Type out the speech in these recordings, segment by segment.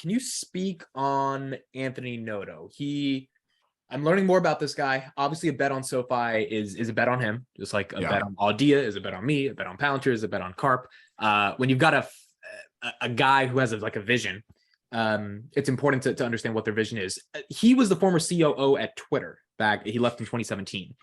can you speak on Anthony Noto? I'm learning more about this guy. Obviously, a bet on SoFi is a bet on him, just like a bet on Audia is a bet on me, a bet on Palantir is a bet on Carp. When you've got a guy who has a vision, it's important to understand what their vision is. He was the former COO at Twitter back. He left in 2017.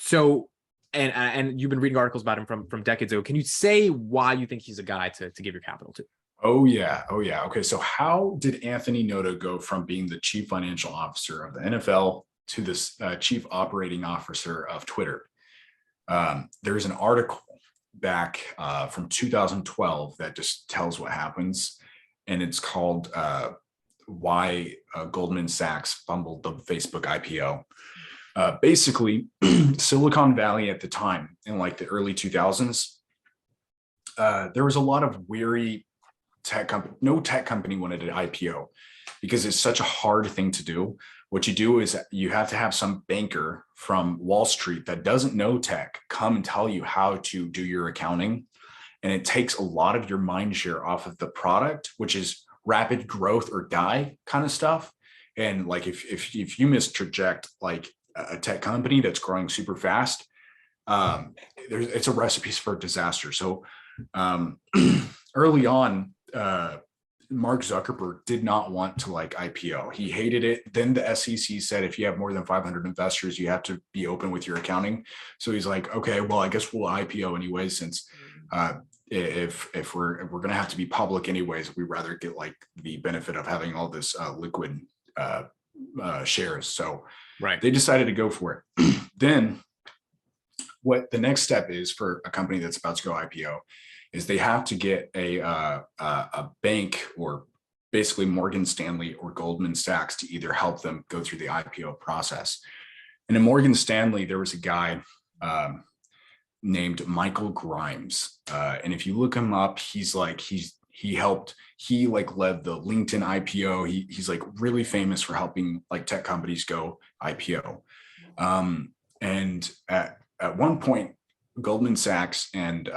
So, and you've been reading articles about him from decades ago. Can you say why you think he's a guy to give your capital to? Oh yeah. Okay. So how did Anthony Noto go from being the chief financial officer of the NFL to this chief operating officer of Twitter? There's an article back from 2012 that just tells what happens, and it's called "Why Goldman Sachs Fumbled the Facebook IPO." Basically, Silicon Valley at the time, in like the early 2000s, there was a lot of weary tech company. No tech company wanted an IPO because it's such a hard thing to do. What you do is you have to have some banker from Wall Street that doesn't know tech come and tell you how to do your accounting. And it takes a lot of your mind share off of the product, which is rapid growth or die kind of stuff. And like if you mistraject like a tech company that's growing super fast, it's a recipe for disaster. So early on, Mark Zuckerberg did not want to like IPO. He hated it. Then the SEC said, if you have more than 500 investors, you have to be open with your accounting. So he's like, okay, well, I guess we'll IPO anyway, since if we're going to have to be public anyways, we'd rather get like the benefit of having all this liquid shares. So they decided to go for it. Then what the next step is for a company that's about to go IPO is they have to get a bank, or basically Morgan Stanley or Goldman Sachs, to either help them go through the IPO process. And in Morgan Stanley, there was a guy named Michael Grimes. And if you look him up, he led the LinkedIn IPO. He's like really famous for helping like tech companies go IPO. And at one point, Goldman Sachs and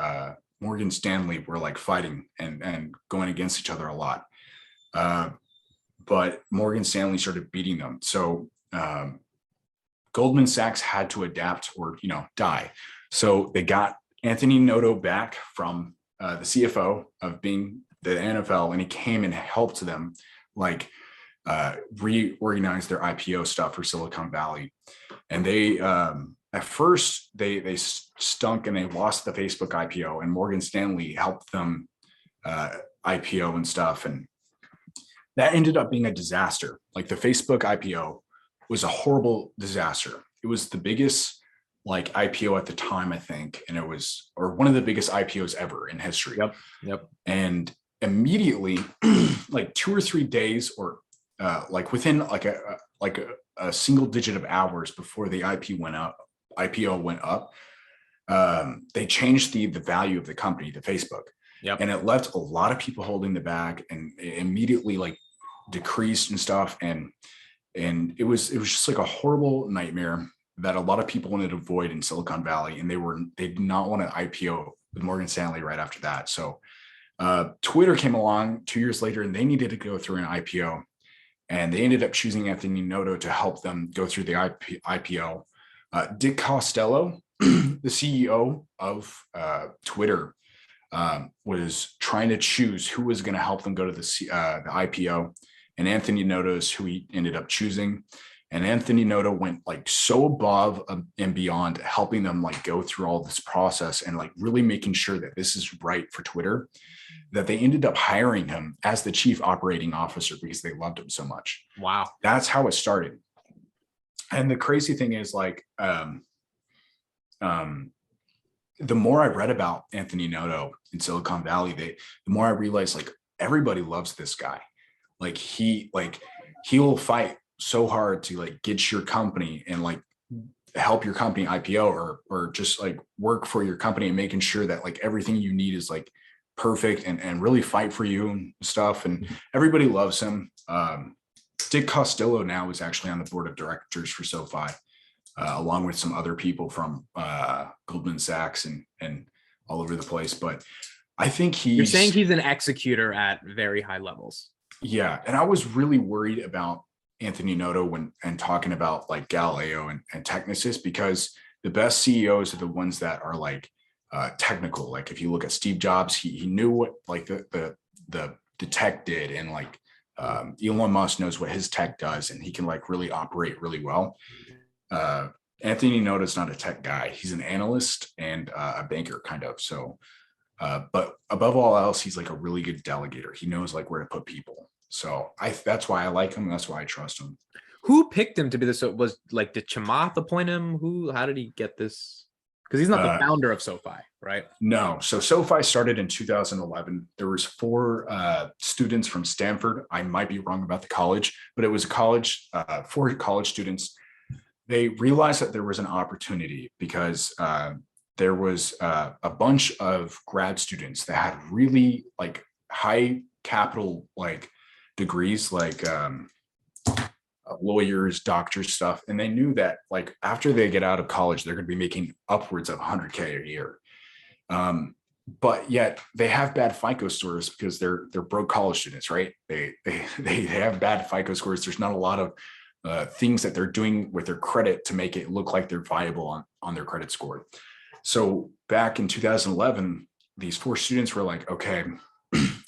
Morgan Stanley were like fighting and going against each other a lot. But Morgan Stanley started beating them. So Goldman Sachs had to adapt or, die. So they got Anthony Noto back from the CFO of being the NFL, and he came and helped them like reorganize their IPO stuff for Silicon Valley. And they, at first, they stunk and they lost the Facebook IPO, and Morgan Stanley helped them IPO and stuff. And that ended up being a disaster. Like the Facebook IPO was a horrible disaster. It was the biggest like IPO at the time, I think. And it was, or one of the biggest IPOs ever in history. Yep. And immediately, like 2 or 3 days, or like within like a single digit of hours before the IPO went up, they changed the value of the company to Facebook. And it left a lot of people holding the bag, and it immediately like decreased and stuff. And it was just like a horrible nightmare that a lot of people wanted to avoid in Silicon Valley. And they did not want to IPO with Morgan Stanley right after that. So Twitter came along 2 years later, and they needed to go through an IPO. And they ended up choosing Anthony Noto to help them go through the IPO. Dick Costello, the CEO of Twitter, was trying to choose who was going to help them go to the IPO. And Anthony Noto is who he ended up choosing. And Anthony Noto went like so above and beyond helping them like go through all this process and like really making sure that this is right for Twitter, that they ended up hiring him as the chief operating officer because they loved him so much. Wow. That's how it started. And the crazy thing is like, the more I read about Anthony Noto in Silicon Valley, the more I realized like everybody loves this guy. Like he will fight so hard to like get your company and like help your company IPO or just like work for your company and making sure that like everything you need is like perfect and really fight for you and stuff. And everybody loves him. Dick Costello now is actually on the board of directors for SoFi, along with some other people from Goldman Sachs and all over the place. But I think You're saying he's an executor at very high levels. Yeah. And I was really worried about Anthony Noto and talking about like Galileo and Technisys, because the best CEOs are the ones that are like technical. Like if you look at Steve Jobs, he knew what like the tech did, and like Elon Musk knows what his tech does, and he can like really operate really well. Uh, Anthony Noto is not a tech guy. He's an analyst and a banker kind of. So, but above all else, he's like a really good delegator. He knows like where to put people. So that's why I like him. That's why I trust him. Who picked him to be this? Was like, did Chamath appoint him? How did he get this? Because he's not the founder of SoFi, right? No. So SoFi started in 2011. There was 4 students from Stanford. I might be wrong about the college, but it was a college, 4 college students. They realized that there was an opportunity because there was a bunch of grad students that had really like high capital like degrees, like lawyers, doctors, stuff. And they knew that like after they get out of college, they're going to be making upwards of 100K a year. But yet they have bad FICO scores because they're broke college students, right? They have bad FICO scores. There's not a lot of things that they're doing with their credit to make it look like they're viable on their credit score. So back in 2011, these 4 students were like, okay,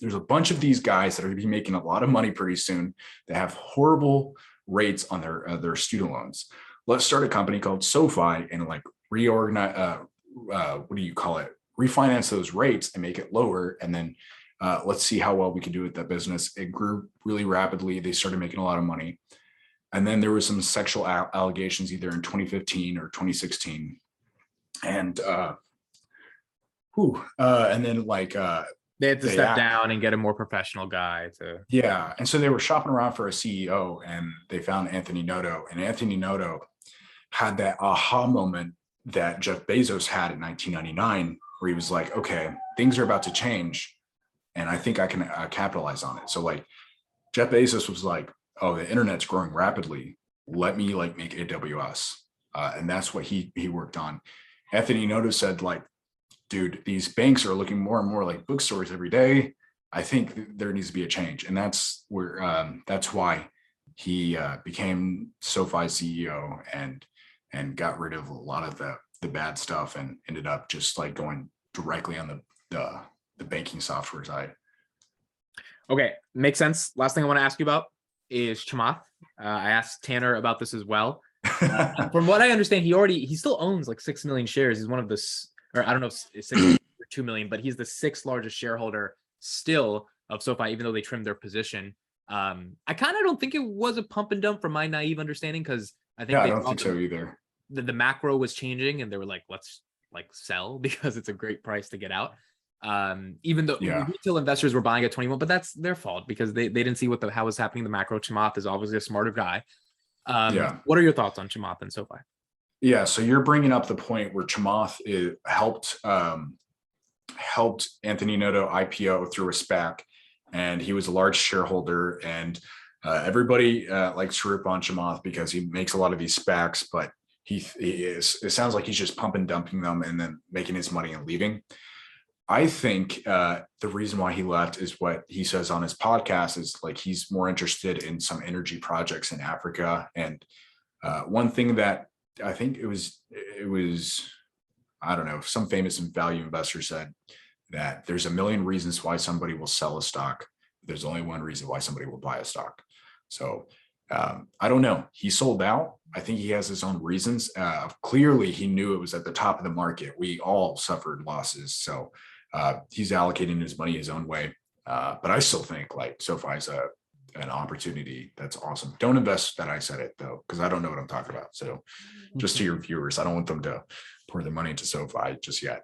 there's a bunch of these guys that are going to be making a lot of money pretty soon. They have horrible rates on their student loans. Let's start a company called SoFi and like reorganize, what do you call it? Refinance those rates and make it lower. And then let's see how well we can do with that business. It grew really rapidly. They started making a lot of money. And then there was some sexual allegations either in 2015 or 2016. And then like they had to step down and get a more professional guy to. Yeah. And so they were shopping around for a CEO and they found Anthony Noto. And Anthony Noto had that aha moment that Jeff Bezos had in 1999, where he was like, okay, things are about to change. And I think I can capitalize on it. So like Jeff Bezos was like, oh, the internet's growing rapidly. Let me like make AWS. And that's what he worked on. Anthony Noto said like, dude, these banks are looking more and more like bookstores every day. I think there needs to be a change. And that's where, that's why he became SoFi's CEO and got rid of a lot of the bad stuff and ended up just like going directly on the banking software side. Okay, makes sense. Last thing I want to ask you about is Chamath. I asked Tanner about this as well. From what I understand, he still owns like 6 million shares. He's one of the, or I don't know if it's 6 or 2 million, but he's the 6th largest shareholder still of SoFi, even though they trimmed their position. I kind of don't think it was a pump and dump from my naive understanding, because I think I don't think so either. The macro was changing and they were like, let's like sell because it's a great price to get out. Even though retail investors were buying at 21, but that's their fault because they didn't see how was happening in the macro. Chamath is obviously a smarter guy. What are your thoughts on Chamath and SoFi? Yeah, so you're bringing up the point where Chamath helped Anthony Noto IPO through a SPAC, and he was a large shareholder. And everybody likes to rip on Chamath because he makes a lot of these SPACs, but it sounds like he's just pump and dumping them and then making his money and leaving. I think the reason why he left is what he says on his podcast is like he's more interested in some energy projects in Africa. And one thing that I think it was, I don't know, some famous value investor said that there's a million reasons why somebody will sell a stock. There's only one reason why somebody will buy a stock. So I don't know. He sold out. I think he has his own reasons. Clearly, he knew it was at the top of the market. We all suffered losses. So he's allocating his money his own way. But I still think like SoFi's an opportunity that's awesome. Don't invest that I said it though, because I don't know what I'm talking about. So just to your viewers, I don't want them to pour their money into SoFi just yet.